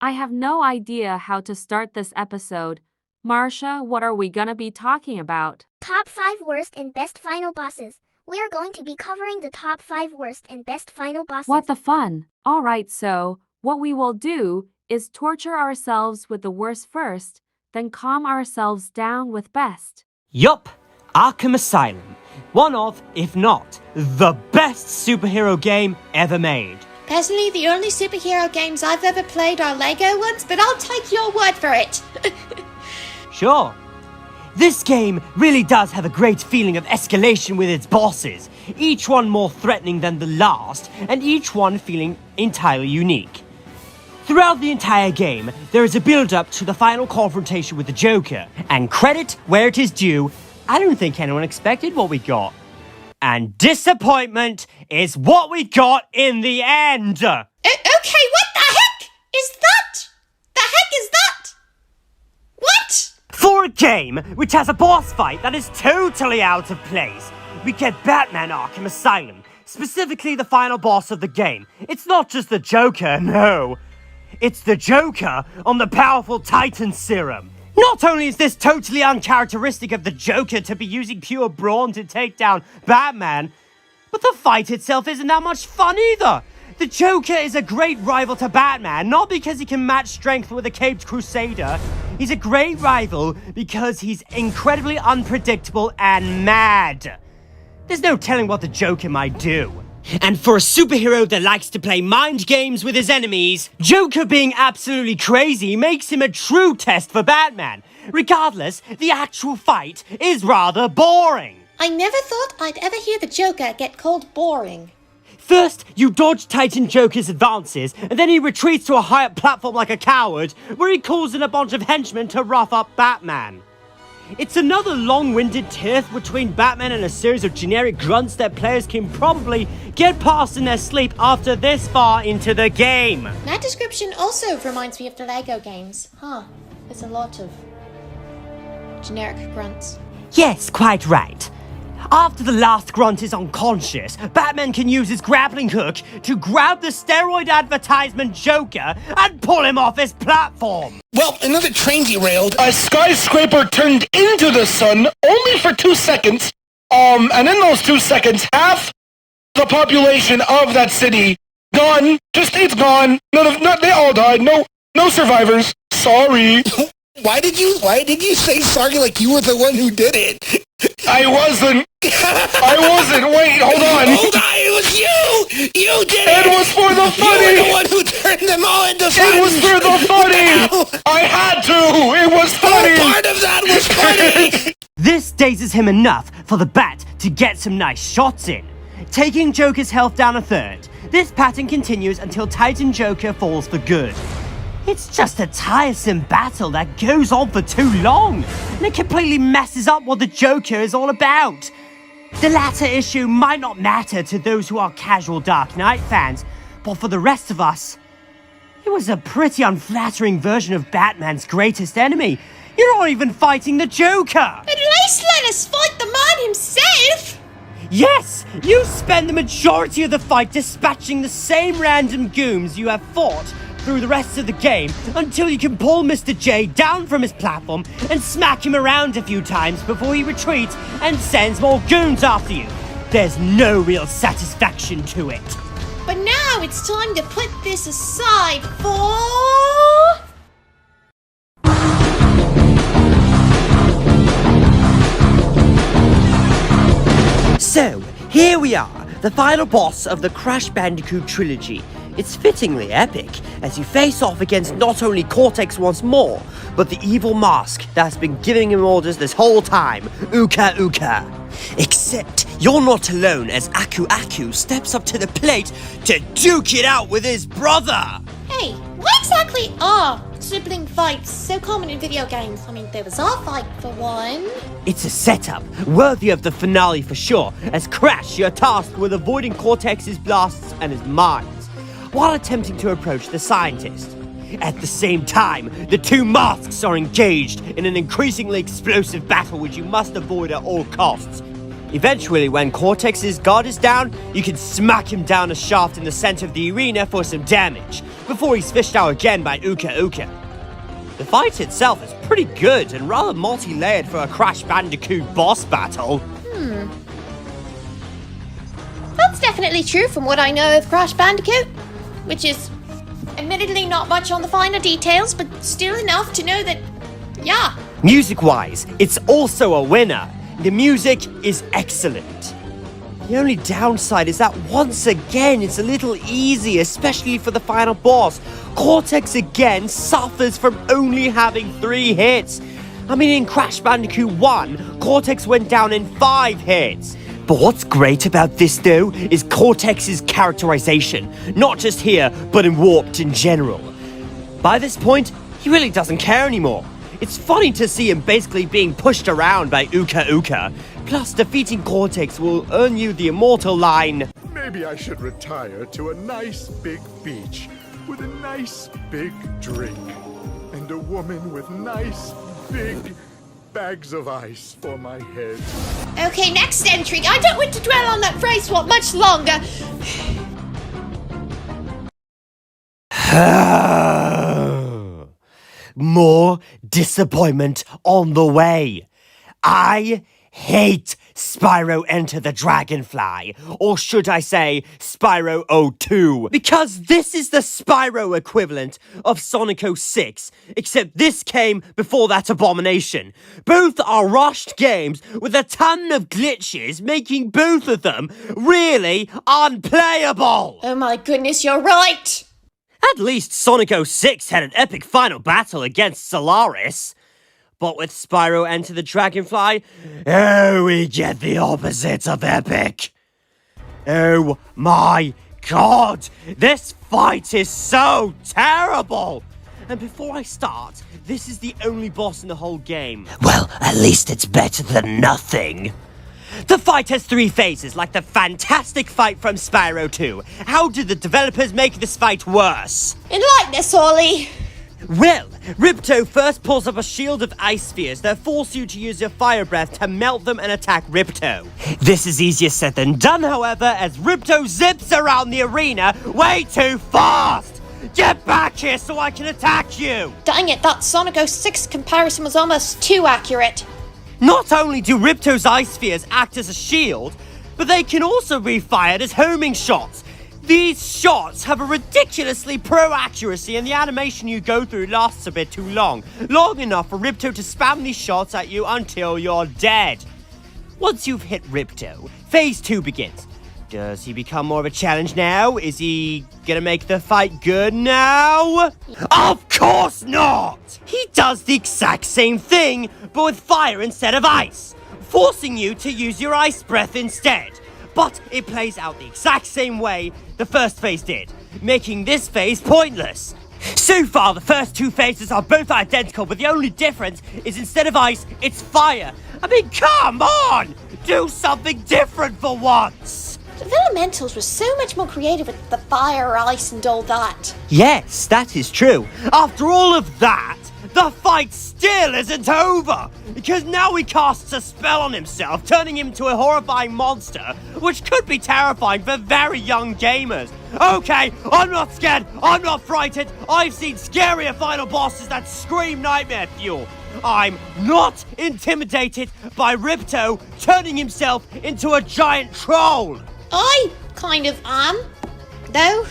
I have no idea how to start this episode. Marsha, what are we gonna be talking about? Top 5 worst and best final bosses. We are going to be covering the top 5 worst and best final bosses. What the fun! Alright, so, what we will do is torture ourselves with the worst first, then calm ourselves down with best. Yup, Arkham Asylum. One of, if not, the best superhero game ever made. Personally, the only superhero games I've ever played are Lego ones, but I'll take your word for it. Sure. This game really does have a great feeling of escalation with its bosses, each one more threatening than the last, and each one feeling entirely unique. Throughout the entire game, there is a build-up to the final confrontation with the Joker, and credit where it is due, I don't think anyone expected what we got. And disappointment is what we got in the end! Okay, what the heck is that? The heck is that? What? For a game which has a boss fight that is totally out of place, we get Batman Arkham Asylum, specifically the final boss of the game. It's not just the Joker, no. It's the Joker on the powerful Titan serum. Not only is this totally uncharacteristic of the Joker to be using pure brawn to take down Batman, but the fight itself isn't that much fun either. The Joker is a great rival to Batman, not because he can match strength with a caped crusader. He's a great rival because he's incredibly unpredictable and mad. There's no telling what the Joker might do. And for a superhero that likes to play mind games with his enemies, Joker being absolutely crazy makes him a true test for Batman. Regardless, the actual fight is rather boring. I never thought I'd ever hear the Joker get called boring. First, you dodge Titan Joker's advances, and then he retreats to a high-up platform like a coward, where he calls in a bunch of henchmen to rough up Batman. It's another long-winded tiff between Batman and a series of generic grunts that players can probably get past in their sleep after this far into the game. That description also reminds me of the Lego games. There's a lot of generic grunts. Yes, quite right. After the last grunt is unconscious, Batman can use his grappling hook to grab the steroid advertisement Joker and pull him off his platform. Well, another train derailed. A skyscraper turned into the sun only for 2 seconds. And in those 2 seconds, half the population of that city gone. It's gone. They all died. No survivors. Sorry. Why did you say sorry like you were the one who did it? I wasn't. Wait, hold on. Hold on, it was you! You did it! It was for the funny! You were the one who turned them all into fun! It was for the funny! I had to! It was funny! Oh, part of that was funny! This dazes him enough for the Bat to get some nice shots in. Taking Joker's health down a third, this pattern continues until Titan Joker falls for good. It's just a tiresome battle that goes on for too long, and it completely messes up what the Joker is all about. The latter issue might not matter to those who are casual Dark Knight fans, but for the rest of us, it was a pretty unflattering version of Batman's greatest enemy. You're not even fighting the Joker! At least let us fight the man himself! Yes! You spend the majority of the fight dispatching the same random goons you have fought through the rest of the game until you can pull Mr. J down from his platform and smack him around a few times before he retreats and sends more goons after you. There's no real satisfaction to it. But now it's time to put this aside for... So, here we are, the final boss of the Crash Bandicoot trilogy. It's fittingly epic, as you face off against not only Cortex once more, but the evil mask that's been giving him orders this whole time, Uka Uka. Except, you're not alone as Aku Aku steps up to the plate to duke it out with his brother! Hey, what exactly are sibling fights so common in video games? I mean, there was our fight for one. It's a setup, worthy of the finale for sure, as Crash, you're tasked with avoiding Cortex's blasts and his mines, while attempting to approach the scientist. At the same time, the two masks are engaged in an increasingly explosive battle which you must avoid at all costs. Eventually, when Cortex's guard is down, you can smack him down a shaft in the center of the arena for some damage, before he's fished out again by Uka Uka. The fight itself is pretty good and rather multi-layered for a Crash Bandicoot boss battle. That's definitely true from what I know of Crash Bandicoot, which is admittedly not much on the finer details, but still enough to know that, yeah. Music-wise, it's also a winner. The music is excellent. The only downside is that once again, it's a little easy, especially for the final boss. Cortex again suffers from only having 3 hits. I mean, in Crash Bandicoot 1, Cortex went down in 5 hits. But what's great about this, though, is Cortex's characterization. Not just here, but in Warped in general. By this point, he really doesn't care anymore. It's funny to see him basically being pushed around by Uka Uka. Plus, defeating Cortex will earn you the immortal line, Maybe I should retire to a nice big beach with a nice big drink and a woman with nice big bags of ice for my head. Okay, next entry. I don't want to dwell on that phrase for much longer. More disappointment on the way. I hate Spyro Enter the Dragonfly, or should I say Spyro 02, because this is the Spyro equivalent of Sonic 06, except this came before that abomination. Both are rushed games with a ton of glitches, making both of them really unplayable. Oh my goodness, you're right. At least Sonic 06 had an epic final battle against Solaris. But with Spyro Enter the Dragonfly, we get the opposite of epic. Oh my god, this fight is so terrible! And before I start, this is the only boss in the whole game. Well, at least it's better than nothing. The fight has 3 phases, like the fantastic fight from Spyro 2. How did the developers make this fight worse? Enlighten us, Ollie. Well, Ripto first pulls up a shield of ice spheres that force you to use your fire breath to melt them and attack Ripto. This is easier said than done, however, as Ripto zips around the arena way too fast! Get back here so I can attack you! Dang it, that Sonic 06 comparison was almost too accurate. Not only do Ripto's ice spheres act as a shield, but they can also be fired as homing shots. These shots have a ridiculously pro accuracy, and the animation you go through lasts a bit too long. Long enough for Ripto to spam these shots at you until you're dead. Once you've hit Ripto, phase 2 begins. Does he become more of a challenge now? Is he gonna make the fight good now? Of course not! He does the exact same thing, but with fire instead of ice, forcing you to use your ice breath instead. But it plays out the exact same way the first phase did, making this phase pointless. So far, the first 2 phases are both identical, but the only difference is instead of ice, it's fire. I mean, come on! Do something different for once! Developmentals was so much more creative with the fire, ice, and all that. Yes, that is true. After all of that, the fight still isn't over, because now he casts a spell on himself, turning him into a horrifying monster, which could be terrifying for very young gamers. Okay, I'm not scared, I'm not frightened, I've seen scarier final bosses that scream nightmare fuel. I'm not intimidated by Ripto turning himself into a giant troll. I kind of am, though.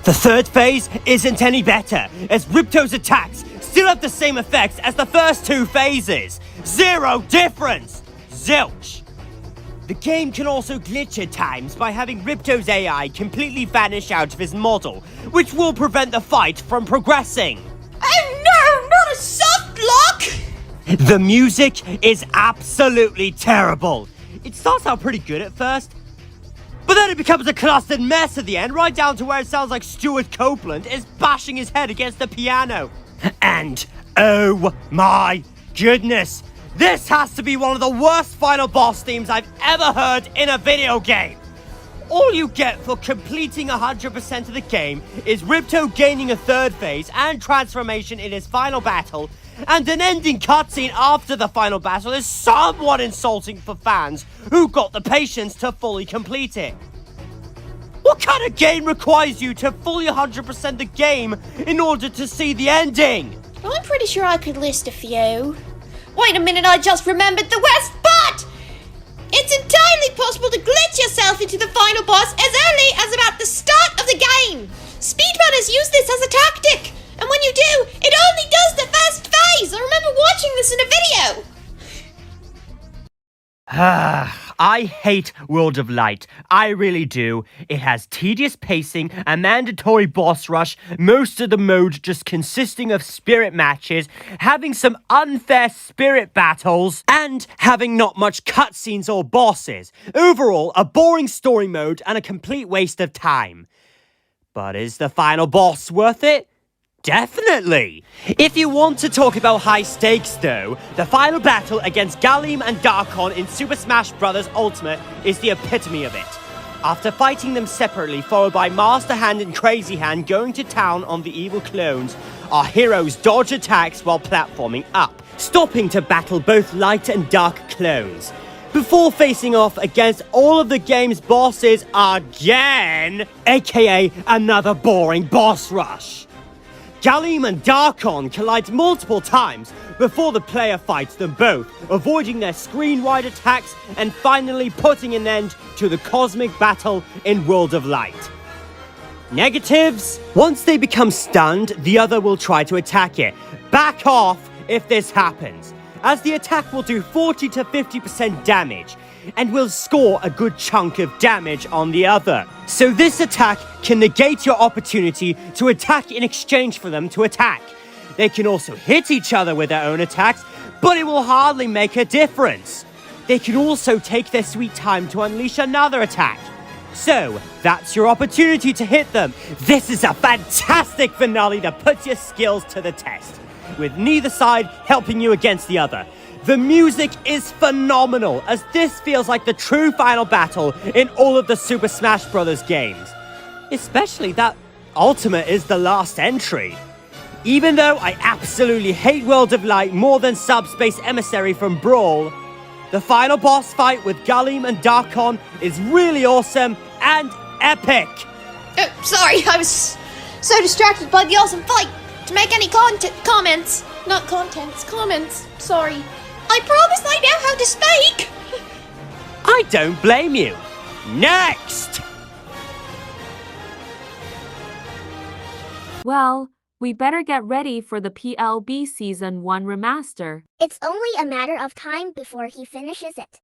The third phase isn't any better, as Ripto's attacks still have the same effects as the first 2 phases. 0 difference! Zilch! The game can also glitch at times by having Ripto's AI completely vanish out of his model, which will prevent the fight from progressing. Oh no, not a soft lock! The music is absolutely terrible. It starts out pretty good at first, but then it becomes a clustered mess at the end, right down to where it sounds like Stuart Copeland is bashing his head against the piano. And, oh my goodness, this has to be one of the worst final boss themes I've ever heard in a video game. All you get for completing 100% of the game is Ripto gaining a third phase and transformation in his final battle, and an ending cutscene after the final battle is somewhat insulting for fans who got the patience to fully complete it. What kind of game requires you to fully 100% the game in order to see the ending? I'm pretty sure I could list a few. Wait a minute, I just remembered the worst part! It's entirely possible to glitch yourself into the final boss as early as about the start of the game! Speedrunners use this as a tactic, and when you do, it only does the first phase! I remember watching this in a video! I hate World of Light. I really do. It has tedious pacing, a mandatory boss rush, most of the mode just consisting of spirit matches, having some unfair spirit battles, and having not much cutscenes or bosses. Overall, a boring story mode and a complete waste of time. But is the final boss worth it? Definitely! If you want to talk about high stakes though, the final battle against Gallem and Dharkon in Super Smash Bros. Ultimate is the epitome of it. After fighting them separately, followed by Master Hand and Crazy Hand going to town on the evil clones, our heroes dodge attacks while platforming up, stopping to battle both light and dark clones, before facing off against all of the game's bosses again, aka another boring boss rush. Gallem and Dharkon collide multiple times before the player fights them both, avoiding their screen-wide attacks and finally putting an end to the cosmic battle in World of Light. Negatives? Once they become stunned, the other will try to attack it. Back off if this happens, as the attack will do 40 to 50% damage, and will score a good chunk of damage on the other. So this attack can negate your opportunity to attack in exchange for them to attack. They can also hit each other with their own attacks, but it will hardly make a difference. They can also take their sweet time to unleash another attack. So, that's your opportunity to hit them. This is a fantastic finale that puts your skills to the test, with neither side helping you against the other. The music is phenomenal, as this feels like the true final battle in all of the Super Smash Bros. Games. Especially that Ultimate is the last entry. Even though I absolutely hate World of Light more than Subspace Emissary from Brawl, the final boss fight with Gallem and Dharkon is really awesome and epic. Sorry, I was so distracted by the awesome fight to make any comments. Not contents, comments. Sorry. I promise I know how to speak! I don't blame you. Next! Well, we better get ready for the PLB Season 1 remaster. It's only a matter of time before he finishes it.